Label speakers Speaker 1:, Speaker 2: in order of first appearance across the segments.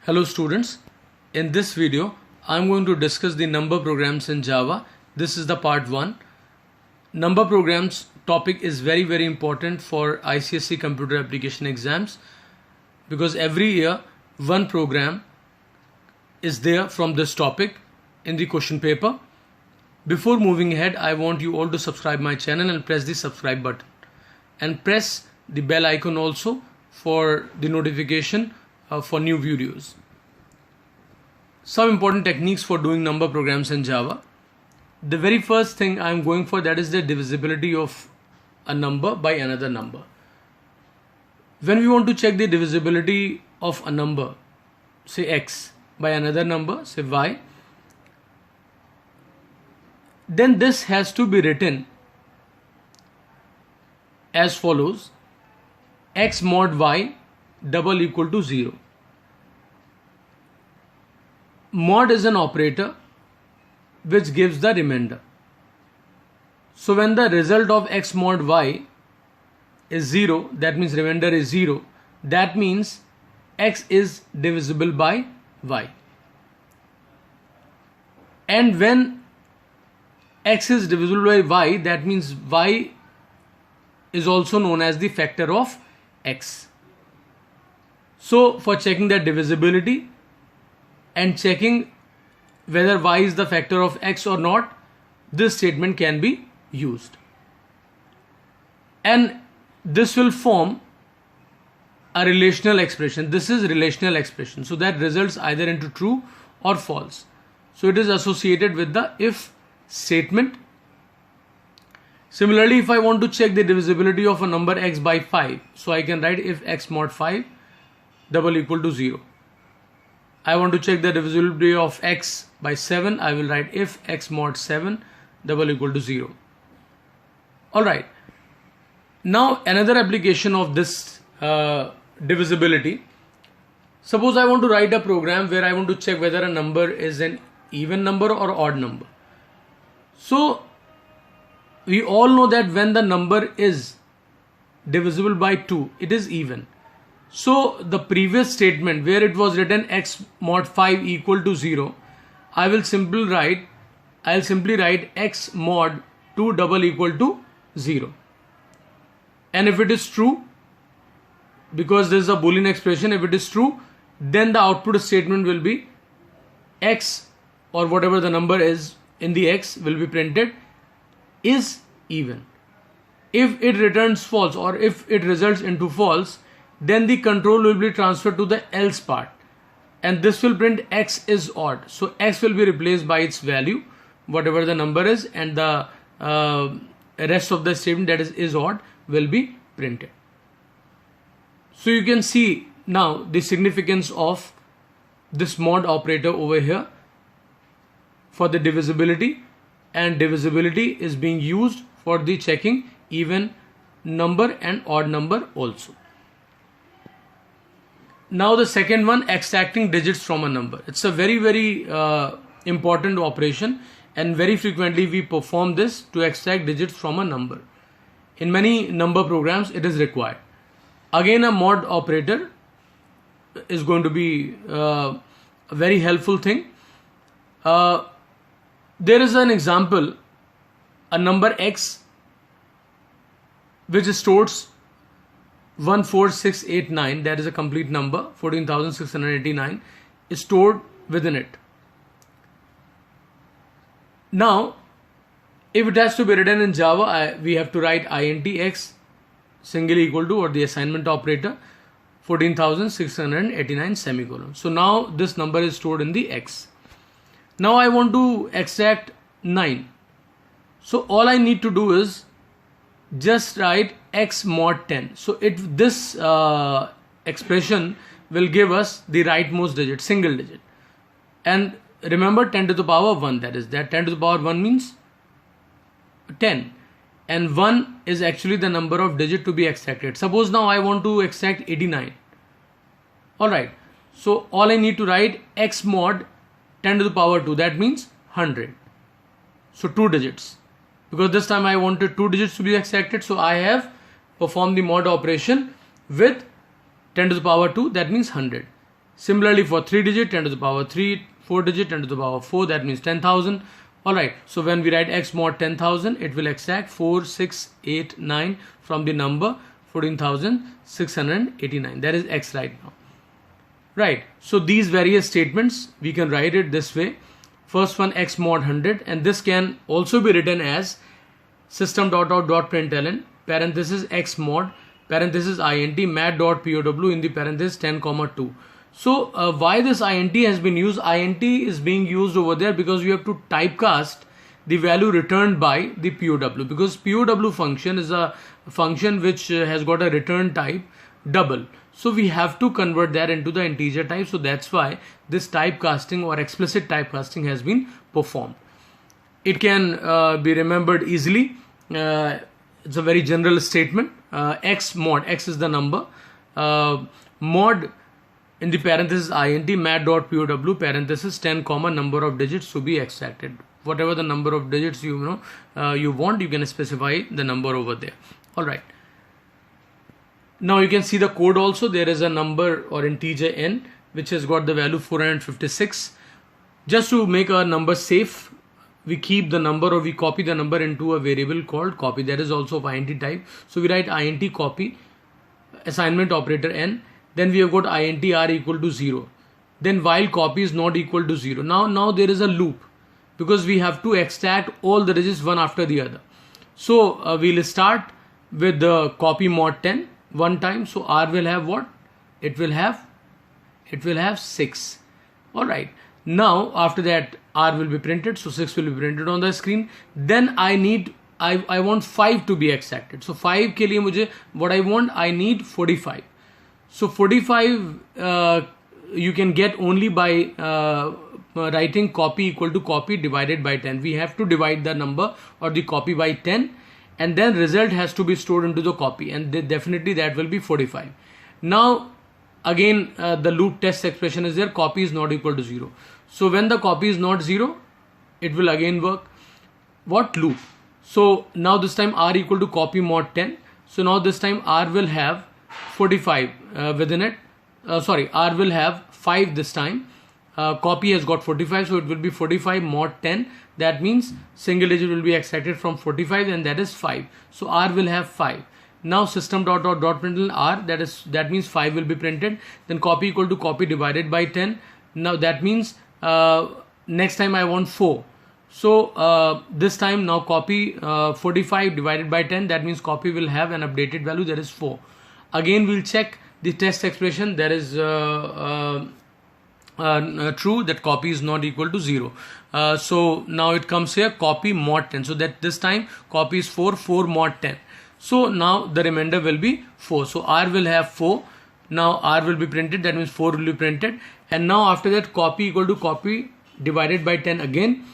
Speaker 1: Hello students, in this video I am going to discuss the number programs in Java. This is the part 1. Number programs topic is very important for ICSE computer application exams because every year one program is there from this topic in the question paper. Before moving ahead, I want you all to subscribe my channel and press the subscribe button and press the bell icon also for the notification for new videos. Some important techniques for doing number programs in Java. The very first thing I am going for, that is the divisibility of a number by another number. When we want to check the divisibility of a number, say x, by another number, say y, then this has to be written as follows: x mod y double equal to 0. Mod is an operator which gives the remainder. So when the result of x mod y is 0, that means remainder is 0, that means x is divisible by y. And when x is divisible by y, that means y is also known as the factor of x. So for checking that divisibility and checking whether y is the factor of x or not, this statement can be used. And this will form a relational expression. This is relational expression. So that results either into true or false. So it is associated with the if statement. Similarly, if I want to check the divisibility of a number x by 5, so I can write if x mod 5 double equal to 0. I want to check the divisibility of x by 7, I will write if x mod 7 double equal to 0. Alright, now another application of this divisibility. Suppose I want to write a program where I want to check whether a number is an even number or odd number. So we all know that when the number is divisible by 2, it is even. So the previous statement where it was written x mod 5 equal to 0, I'll simply write x mod 2 double equal to 0. And if it is true, because this is a Boolean expression, if it is true, then the output statement will be x, or whatever the number is in the x, will be printed is even. If it returns false, or if it results into false, then the control will be transferred to the else part, and this will print x is odd. So x will be replaced by its value, whatever the number is, and the rest of the statement, that is odd, will be printed. So you can see now the significance of this mod operator over here for the divisibility, and divisibility is being used for the checking even number and odd number also. Now the second one, extracting digits from a number. It's a very important operation, and very frequently we perform this to extract digits from a number. In many number programs it is required. Again, a mod operator is going to be a very helpful thing. There is an example, a number x which stores 14689, that is a complete number, 14,689 is stored within it. Now if it has to be written in Java, we have to write int x single equal to, or the assignment operator, 14,689 semicolon. So now this number is stored in the x. Now I want to extract 9. So all I need to do is just write x mod 10. So this expression will give us the rightmost digit, single digit. And remember 10 to the power 1, that 10 to the power 1 means 10. And 1 is actually the number of digit to be extracted. Suppose now I want to extract 89. Alright, so all I need to write x mod 10 to the power 2, that means 100. So 2 digits. Because this time I wanted 2 digits to be extracted, so I have performed the mod operation with 10 to the power 2, that means 100. Similarly for 3 digit, 10 to the power 3, 4 digit, 10 to the power 4, that means 10,000. Alright, so when we write x mod 10,000, it will extract 4689 from the number 14,689. That is x right now. Right, so these various statements, we can write it this way. First one, x mod 100, and this can also be written as system.out.println parenthesis x mod parenthesis int mat.pow in the parenthesis 10 comma 2. So why this int has been used? Int is being used over there because you have to typecast the value returned by the POW, because POW function is a function which has got a return type double. So we have to convert that into the integer type. So that's why this typecasting or explicit typecasting has been performed. It can be remembered easily. It's a very general statement. X mod, x is the number, mod in the parenthesis int mat.pow parenthesis 10 comma number of digits to be extracted. Whatever the number of digits you want, you can specify the number over there. All right. Now you can see the code also. There is a number or integer n which has got the value 456. Just to make our number safe, we keep the number or we copy the number into a variable called copy. That is also of int type. So we write int copy assignment operator n. Then we have got int r equal to 0. Then while copy is not equal to 0. Now there is a loop because we have to extract all the digits one after the other. So we'll start with the copy mod 10 one time. So r will have what? It will have 6. All right. Now after that r will be printed. So 6 will be printed on the screen. Then I want 5 to be extracted. So 5 ke liye mujhe what I want, I need 45. So 45 you can get only by writing copy equal to copy divided by 10. We have to divide the number or the copy by 10, and then result has to be stored into the copy, and definitely that will be 45. Now again the loop test expression is there. Copy is not equal to 0. So when the copy is not 0, it will again work. What loop? So now this time r equal to copy mod 10. So now this time r will have 45 within it. R will have 5 this time. Copy has got 45, so it will be 45 mod 10. That means single digit will be extracted from 45, and that is 5. So r will have 5. Now system.out.println r, that means 5 will be printed. Then copy equal to copy divided by 10. Now that means next time I want 4. So this time now copy 45 divided by 10. That means copy will have an updated value, that is 4. Again we'll check the test expression. That is true, that copy is not equal to 0. So now it comes here copy mod 10. So that this time copy is 4 mod 10. So now the remainder will be 4. So r will have 4. Now r will be printed. That means 4 will be printed. And now after that copy equal to copy divided by 10 again.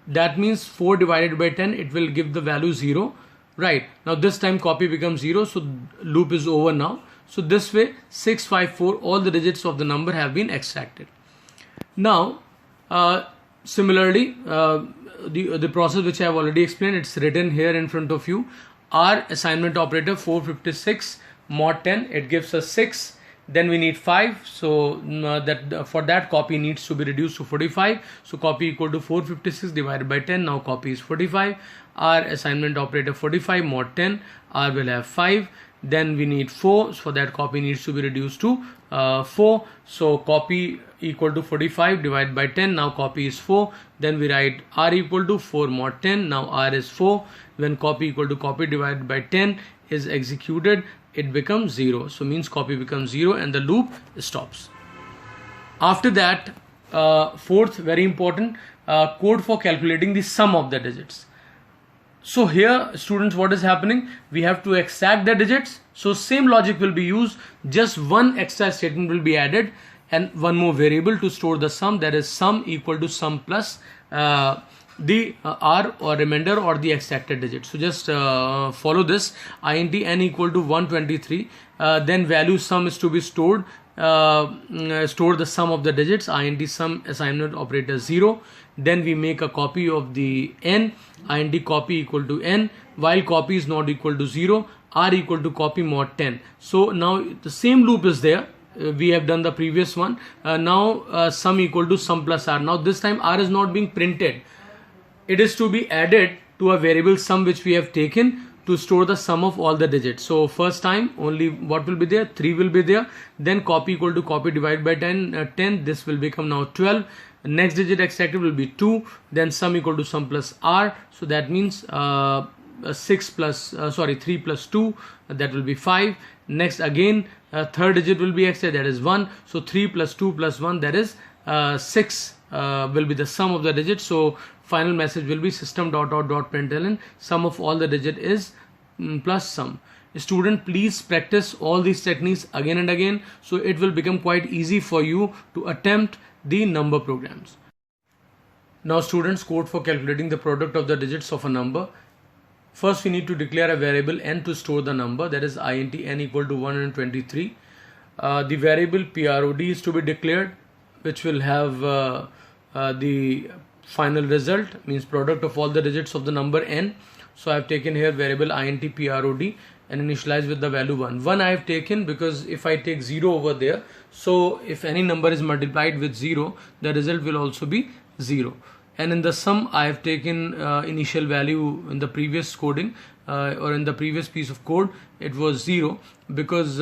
Speaker 1: That means 4 divided by 10. It will give the value 0. Right. Now this time copy becomes 0. So loop is over now. So this way 654, all the digits of the number have been extracted. Now similarly the process which I have already explained, it's written here in front of you. R assignment operator 456 mod 10, it gives us 6. Then we need 5. So for that copy needs to be reduced to 45. So copy equal to 456 divided by 10. Now copy is 45. R assignment operator 45 mod 10. R will have 5. Then we need 4. So for that copy needs to be reduced to 4. So copy equal to 45 divided by 10. Now copy is 4. Then we write r equal to 4 mod 10. Now r is 4. When copy equal to copy divided by 10 is executed, it becomes 0. So means copy becomes 0 and the loop stops. After that, fourth, very important, code for calculating the sum of the digits. So here students, what is happening? We have to extract the digits. So same logic will be used. Just one extra statement will be added and one more variable to store the sum. That is sum equal to sum plus the r or remainder or the extracted digit. So just follow this. Int n equal to 123. Then value sum is to be stored. Store the sum of the digits. Int sum assignment operator 0. Then we make a copy of the n. Int copy equal to n. While copy is not equal to 0, r equal to copy mod 10. So now the same loop is there. we have done the previous one. Now sum equal to sum plus r. Now this time r is not being printed. It is to be added to a variable sum which we have taken to store the sum of all the digits. So first time only what will be there? 3 will be there. Then copy equal to copy divided by 10. This will become now 12. Next digit extracted will be 2. Then sum equal to sum plus r. So that means 3 plus 2, that will be 5. Next again third digit will be extracted, that is 1. So 3 plus 2 plus 1, that is 6 will be the sum of the digits. So final message will be system.out.println sum of all the digit is plus sum. Student, please practice all these techniques again and again, so it will become quite easy for you to attempt the number programs. Now students, code for calculating the product of the digits of a number. First we need to declare a variable n to store the number, that is int n equal to 123. The variable prod is to be declared, which will have the final result, means product of all the digits of the number n. So I have taken here variable int prod and initialize with the value 1. 1 I have taken because if I take 0 over there, so if any number is multiplied with 0, the result will also be 0. And in the sum I have taken initial value in the previous coding or in the previous piece of code, it was 0 because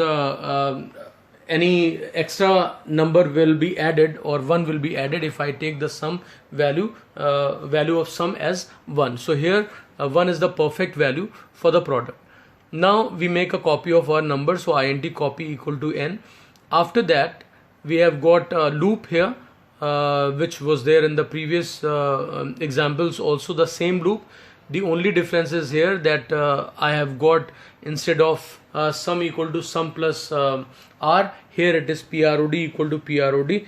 Speaker 1: any extra number will be added or 1 will be added if I take the sum value of sum as 1. So here 1 is the perfect value for the product. Now we make a copy of our number, so int copy equal to n. After that we have got a loop here which was there in the previous examples, also the same loop. The only difference is here that I have got, instead of sum equal to sum plus r, here it is prod equal to prod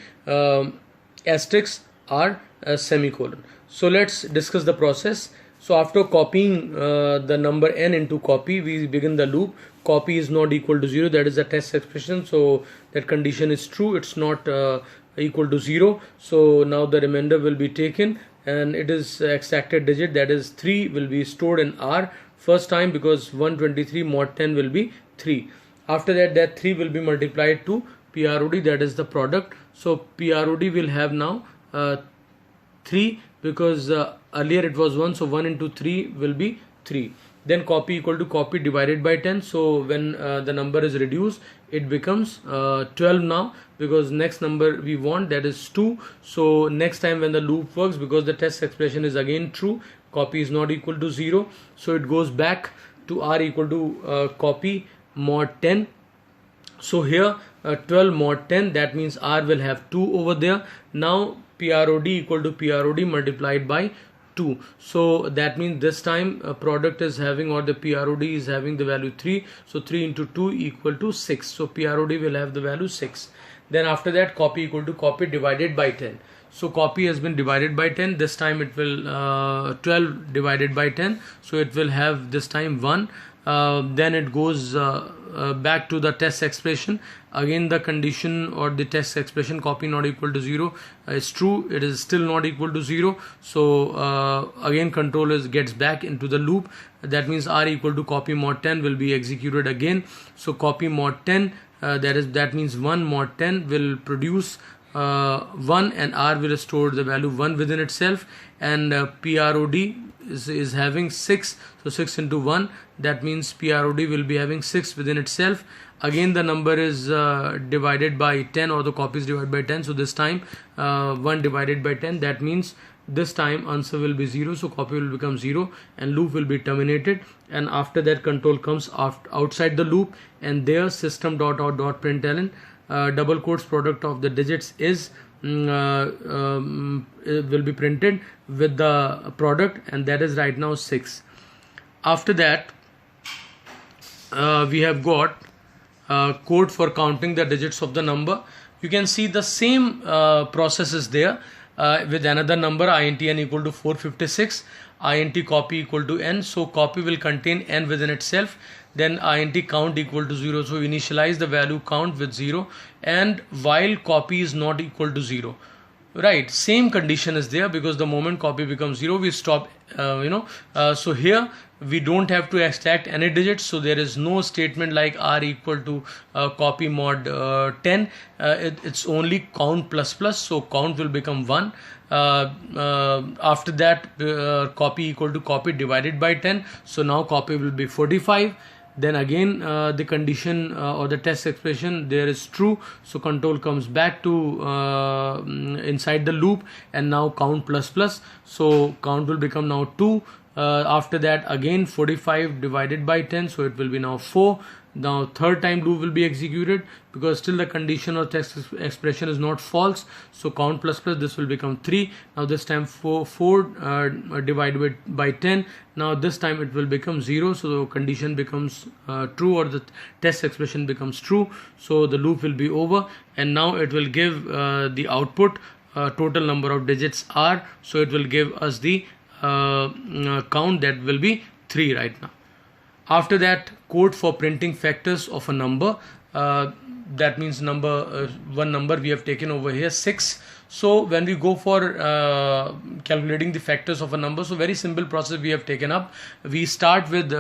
Speaker 1: asterisk r semicolon. So let's discuss the process. So after copying the number n into copy, we begin the loop. Copy is not equal to 0, that is a test expression, so that condition is true, it's not equal to 0. So now the remainder will be taken and it is extracted digit, that is 3, will be stored in r first time because 123 mod 10 will be 3. After that 3 will be multiplied to prod, that is the product. So prod will have now 3 because earlier it was 1, so 1 into 3 will be 3. Then copy equal to copy divided by 10. So when the number is reduced, it becomes 12 now because next number we want, that is 2. So next time when the loop works, because the test expression is again true, copy is not equal to 0, so it goes back to r equal to copy mod 10. So here 12 mod 10, that means r will have 2 over there. Now prod equal to prod multiplied by 2. So that means this time product is having, or the prod is having the value 3. So 3 into 2 equal to 6. So prod will have the value 6. Then after that copy equal to copy divided by 10. So copy has been divided by 10. This time it will 12 divided by 10. So it will have this time 1. Then it goes back to the test expression. Again the condition or the test expression, copy not equal to 0 is true, it is still not equal to 0. So again control gets back into the loop. That means r equal to copy mod 10 will be executed again. So copy mod 10, that means 1 mod 10 will produce 1 and r will store the value 1 within itself, and prod is having 6, so 6 into 1, that means prod will be having 6 within itself. Again the number is divided by 10, or the copy is divided by 10, so this time 1 divided by 10, that means this time answer will be 0, so copy will become 0 and loop will be terminated. And after that control comes outside the loop, and there system.out.println double quotes product of the digits is will be printed with the product, and that is right now 6. After that we have got code for counting the digits of the number. You can see the same process is there with another number, int n equal to 456, int copy equal to n. So copy will contain n within itself. Then int count equal to 0, so initialize the value count with 0, and while copy is not equal to 0, right, same condition is there, because the moment copy becomes 0 we stop so here we don't have to extract any digits, so there is no statement like r equal to copy mod 10. It's only count plus plus, so count will become 1. After that, copy equal to copy divided by 10, so now copy will be 45. Then again the condition or the test expression there is true, so control comes back to inside the loop, and now count plus plus, so count will become now 2. After that again 45 divided by 10, so it will be now 4. Now third time loop will be executed because still the condition or text expression is not false, so count plus plus, this will become 3. Now this time 4 divided by 10, now this time it will become 0, so the condition becomes true, or the test expression becomes true, so the loop will be over, and now it will give the output total number of digits r, so it will give us the count, that will be 3 right now. After that, code for printing factors of a number, that means number one number we have taken over here 6. So when we go for calculating the factors of a number, so very simple process we have taken up. We start with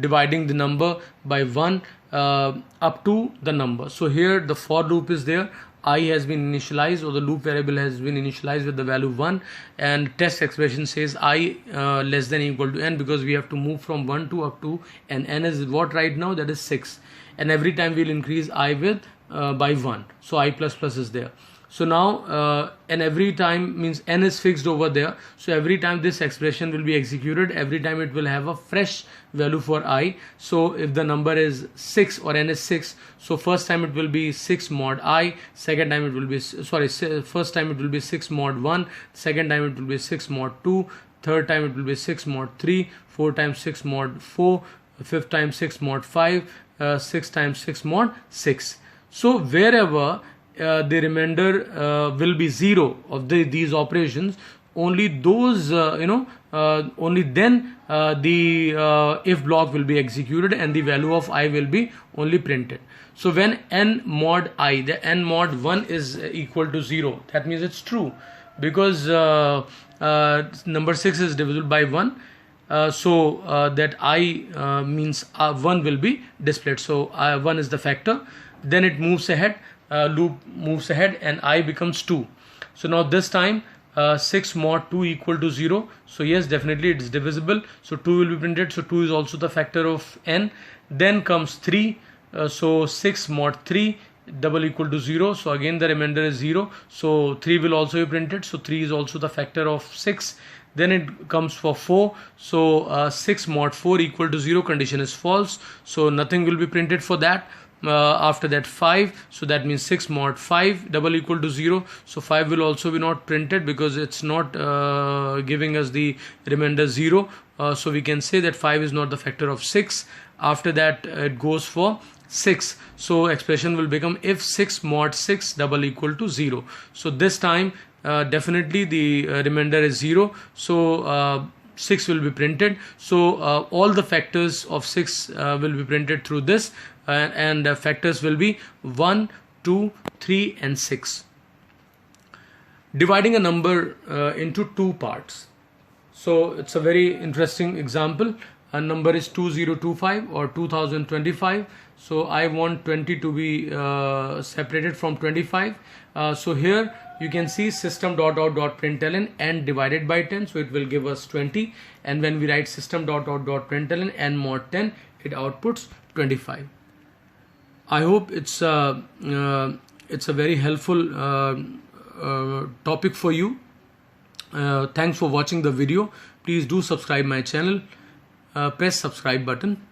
Speaker 1: dividing the number by 1 up to the number. So here the for loop is there, I has been initialized, or the loop variable has been initialized with the value 1, and test expression says I less than or equal to n, because we have to move from 1 to up to n is what right now, that is 6, and every time we'll increase I with by 1, so I plus plus is there. So now and every time means n is fixed over there, so every time this expression will be executed, every time it will have a fresh value for I. So if the number is 6 or n is 6, so first time it will be 6 mod I, second time it will be first time it will be 6 mod 1, second time it will be 6 mod 2, third time it will be 6 mod 3, fourth time 6 mod 4, fifth time 6 mod 5, sixth time 6 mod 6. So wherever the remainder will be 0 of these operations, only those only then the if block will be executed and the value of I will be only printed. So when n mod I, the n mod 1 is equal to 0, that means it's true, because number 6 is divisible by 1. So that I means 1 will be displayed, so 1 is the factor. Then it moves ahead, loop moves ahead, and I becomes 2. So now this time 6 mod 2 equal to 0, so yes, definitely it is divisible, so 2 will be printed, so 2 is also the factor of n. Then comes 3, so 6 mod 3 double equal to 0, so again the remainder is 0, so 3 will also be printed, so 3 is also the factor of 6. Then it comes for 4, so 6 mod 4 equal to 0, condition is false, so nothing will be printed for that. After that 5, so that means 6 mod 5 double equal to 0, so 5 will also be not printed because it's not giving us the remainder 0, so we can say that 5 is not the factor of 6. After that it goes for 6, so expression will become if 6 mod 6 double equal to 0, so this time definitely the remainder is 0, so 6 will be printed. So all the factors of 6 will be printed through this, and factors will be 1, 2, 3 and 6. Dividing a number into two parts. So it's a very interesting example. A number is 2025 or 2025. So I want 20 to be separated from 25. So here you can see system.out.println n divided by 10, so it will give us 20, and when we write system.out.println n mod 10, it outputs 25. I hope it's a very helpful topic for you. Thanks for watching the video. Please do subscribe my channel. Press subscribe button.